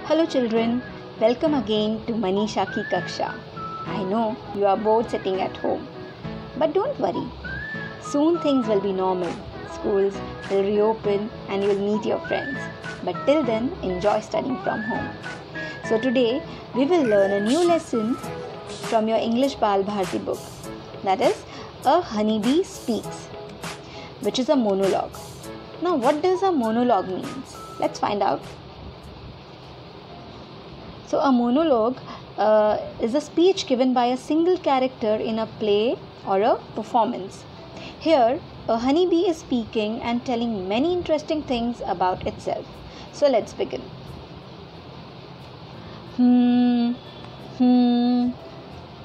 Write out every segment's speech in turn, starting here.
Hello children, welcome again to Manisha Ki Kaksha. I know you are bored sitting at home, but don't worry. Soon things will be normal. Schools will reopen and you will meet your friends. But till then, enjoy studying from home. So today, we will learn a new lesson from your English Bal Bharti book. That is, A Honeybee Speaks, which is a monologue. Now, what does a monologue mean? Let's find out. So a monologue is a speech given by a single character in a play or a performance. Here, a honeybee is speaking and telling many interesting things about itself. So let's begin.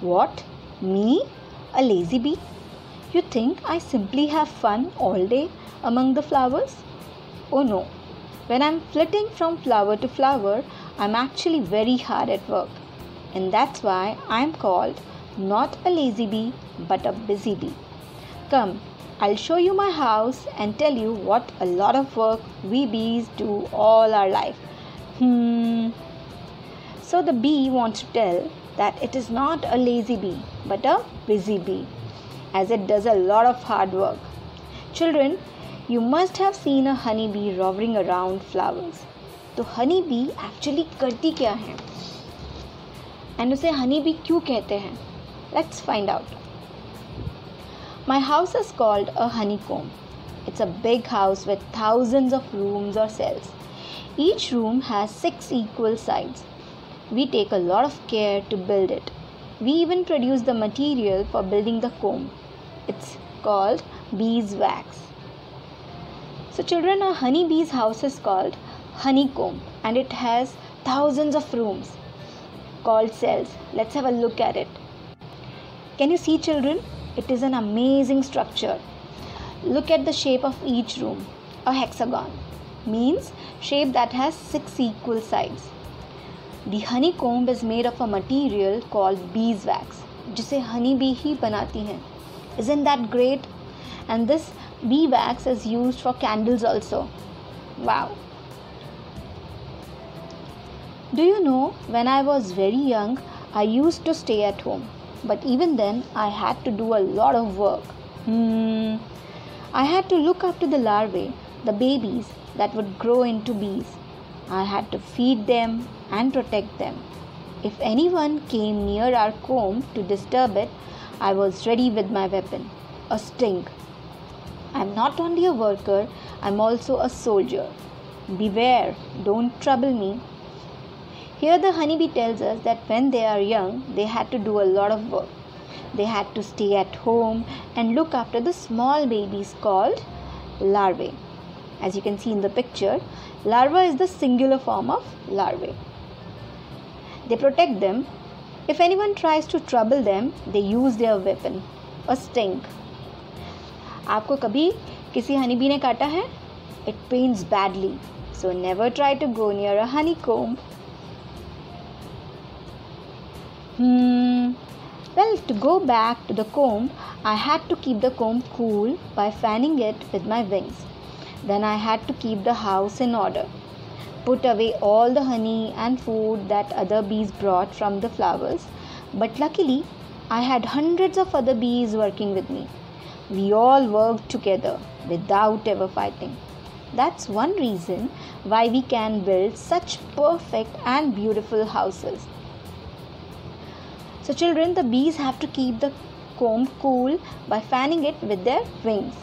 What? Me? A lazy bee? You think I simply have fun all day among the flowers? Oh no. When I'm flitting from flower to flower, I'm actually very hard at work. And that's why I'm called not a lazy bee, but a busy bee. Come, I'll show you my house and tell you what a lot of work we bees do all our life. So the bee wants to tell that it is not a lazy bee, but a busy bee, as it does a lot of hard work. Children, you must have seen a honeybee roving around flowers. तो honey bee actually करती क्या है and उसे honey bee क्यों कहते हैं? Let's find out. My house is called a honeycomb. It's a big house with thousands of rooms or cells. Each room has 6 equal sides. We take a lot of care to build it. We even produce the material for building the comb. It's called beeswax. So children, a honeybee's house is called honeycomb and it has thousands of rooms called cells. Let's have a look at it. Can you see, children? It is an amazing structure. Look at the shape of each room. A hexagon means shape that has 6 equal sides. The honeycomb is made of a material called beeswax, जिसे honey bee ही बनाती हैं. Isn't that great? And this bee wax is used for candles also. Wow. Do you know, when I was very young, I used to stay at home. But even then, I had to do a lot of work. I had to look after the larvae, the babies that would grow into bees. I had to feed them and protect them. If anyone came near our comb to disturb it, I was ready with my weapon, a sting. I'm not only a worker, I'm also a soldier. Beware, don't trouble me. Here the honeybee tells us that when they are young, they had to do a lot of work. They had to stay at home and look after the small babies called larvae. As you can see in the picture, larva is the singular form of larvae. They protect them. If anyone tries to trouble them, they use their weapon, a sting. आपको कभी किसी honeybee ने काटा है? It pains badly. So never try to go near a honeycomb. Well, to go back to the comb, I had to keep the comb cool by fanning it with my wings. Then I had to keep the house in order, put away all the honey and food that other bees brought from the flowers. But luckily, I had hundreds of other bees working with me. We all worked together without ever fighting. That's one reason why we can build such perfect and beautiful houses. So children, the bees have to keep the comb cool by fanning it with their wings.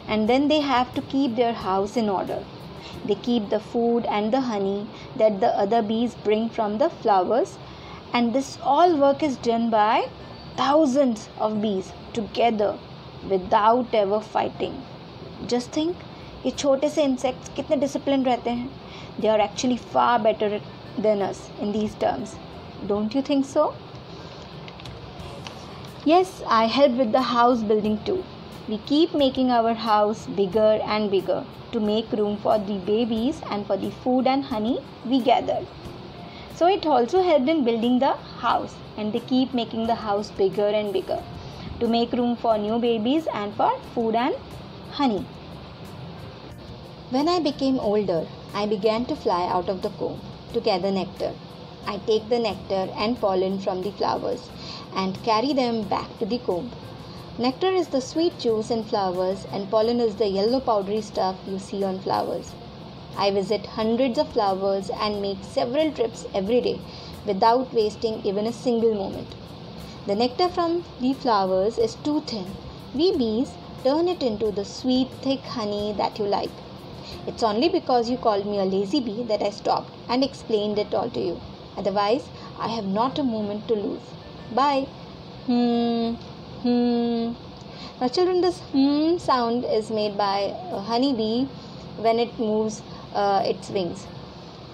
And then they have to keep their house in order. They keep the food and the honey that the other bees bring from the flowers. And this all work is done by thousands of bees together without ever fighting. Just think, ये छोटे से insects कितने disciplined रहते हैं. They are actually far better than us in these terms. Don't you think so? Yes, I help with the house building too. We keep making our house bigger and bigger to make room for the babies and for the food and honey we gathered. So it also helped in building the house, and they keep making the house bigger and bigger to make room for new babies and for food and honey. When I became older, I began to fly out of the comb. to gather nectar. I take the nectar and pollen from the flowers and carry them back to the comb. Nectar is the sweet juice in flowers and pollen is the yellow powdery stuff you see on flowers. I visit hundreds of flowers and make several trips every day without wasting even a single moment. The nectar from the flowers is too thin. We bees turn it into the sweet, thick honey that you like. It's only because you called me a lazy bee that I stopped and explained it all to you. Otherwise, I have not a moment to lose. Bye. Now children, this sound is made by a honeybee when it moves its wings.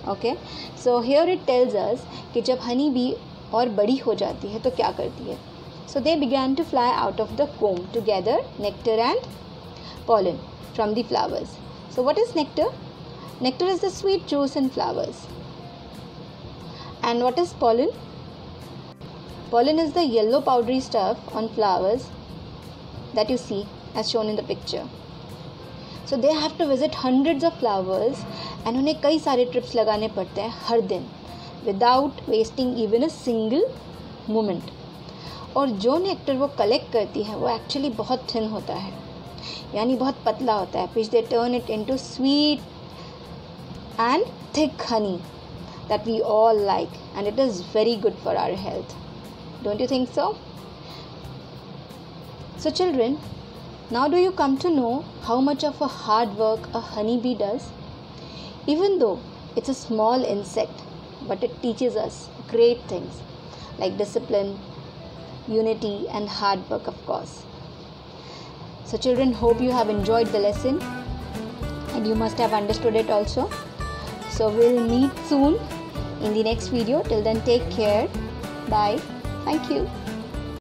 Okay, so here it tells us कि जब honey bee और बड़ी हो जाती है तो क्या करती है. So they began to fly out of the comb to gather nectar and pollen from the flowers. So what is nectar? Nectar is the sweet juice in flowers. And what is pollen? Pollen is the yellow powdery stuff on flowers that you see as shown in the picture. So they have to visit hundreds of flowers and उन्हें कई सारे trips लगाने पड़ते हैं हर दिन without wasting even a single moment. और जो nectar वो कलेक्ट करती है वो एक्चुअली बहुत थिन होता है, यानी बहुत पतला होता है, which they turn it into sweet and thick honey that we all like, and it is very good for our health. Don't you think so? So children, now do you come to know how much of a hard work a honeybee does? Even though it's a small insect, but it teaches us great things like discipline, unity and hard work, of course. So children, hope you have enjoyed the lesson and you must have understood it also. So we'll meet soon in the next video. Till then, take care. Bye. Thank you.